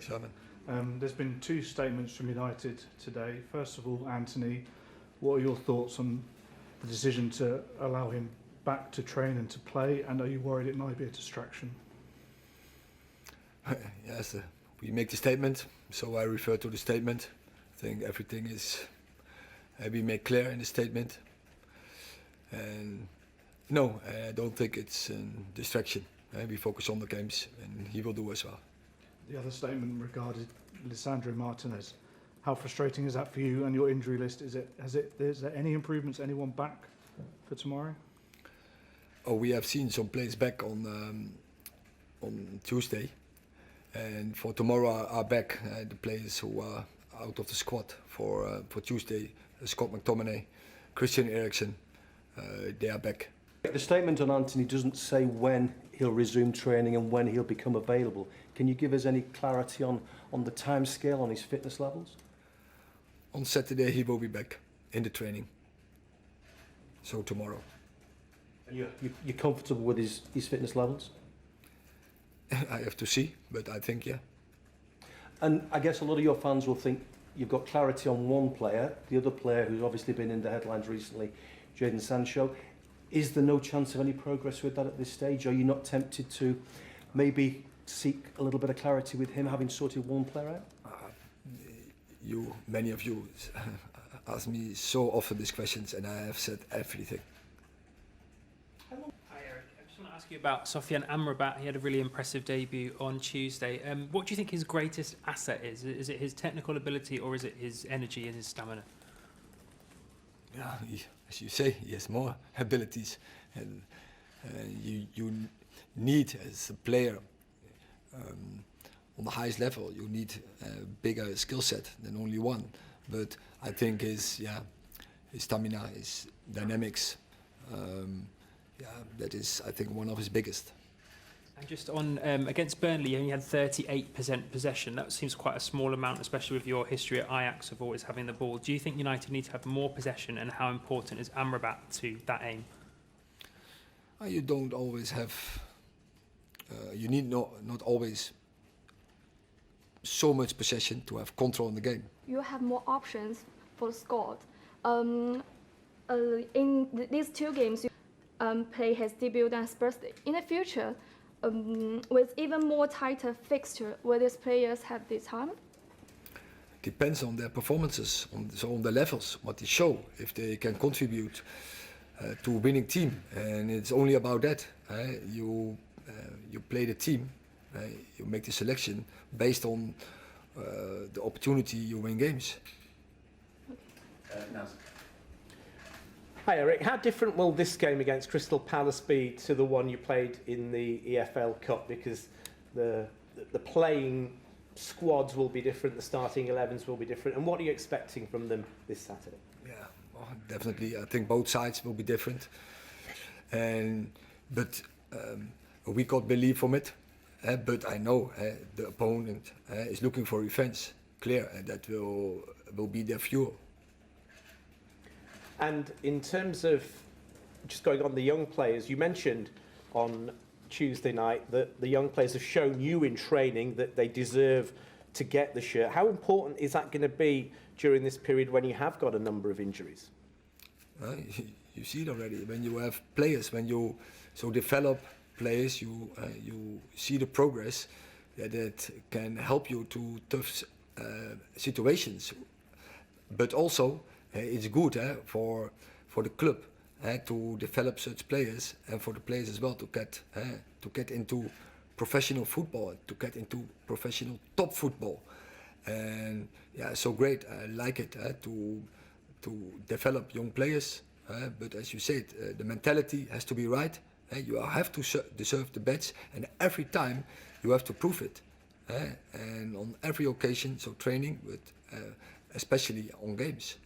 Simon. There's been two statements from United today. First of all, Anthony, what are your thoughts on the decision to allow him back to train and to play, and are you worried it might be a distraction? Yes, we make the statement, so I refer to the statement. I think everything is we make clear in the statement. And no, I don't think it's a distraction. We focus on the games, and he will do as well. The other statement regarded Lisandro Martinez. How frustrating is that for you and your injury list? Is there any improvements? Anyone back for tomorrow? Oh, we have seen some players back on Tuesday, and for tomorrow are back the players who are out of the squad for Tuesday. Scott McTominay, Christian Eriksen, they are back. The statement on Anthony doesn't say when he'll resume training and when he'll become available. Can you give us any clarity on the time scale, on his fitness levels? On Saturday he will be back in the training. So tomorrow. You're comfortable with his fitness levels? I have to see, but I think yeah. And I guess a lot of your fans will think you've got clarity on one player, the other player who's obviously been in the headlines recently, Jadon Sancho. Is there no chance of any progress with that at this stage? Are you not tempted to maybe seek a little bit of clarity with him having sorted one player out? Many of you ask me so often these questions, and I have said everything. Hi Eric, I just want to ask you about Sofyan Amrabat. He had a really impressive debut on Tuesday. What do you think his greatest asset is? Is it his technical ability, or is it his energy and his stamina? Yeah, as you say, he has more abilities, and you need, as a player on the highest level, you need a bigger skill set than only one. But I think his stamina, his dynamics, that is, I think, one of his biggest. And just on against Burnley, you only had 38% possession. That seems quite a small amount, especially with your history at Ajax of always having the ball. Do you think United need to have more possession, and how important is Amrabat to that aim? You don't always have. You need not always so much possession to have control in the game. You have more options for the squad. In these two games, play his debut and Spurs. In the future, with even more tighter fixture, will these players have the time? Depends on their performances, on the levels, what they show, if they can contribute to a winning team, and it's only about that. You play the team, you make the selection based on the opportunity you win games. Hi Eric, how different will this game against Crystal Palace be to the one you played in the EFL Cup? Because the playing squads will be different, the starting 11s will be different, and what are you expecting from them this Saturday? Yeah, well, definitely. I think both sides will be different, but we got belief from it. But I know the opponent is looking for revenge. Clear, that will be their fuel. And in terms of just going on the young players, you mentioned on Tuesday night that the young players have shown you in training that they deserve to get the shirt. How important is that going to be during this period when you have got a number of injuries? You see it already. When you have players, when you develop players, you see the progress that can help you to tough situations. But also, it's good for the club to develop such players, and for the players as well to get into professional football, to get into professional top football. And yeah, so great. I like it to develop young players. But as you said, the mentality has to be right. You have to deserve the badge, and every time you have to prove it. And on every occasion, so training, but especially on games.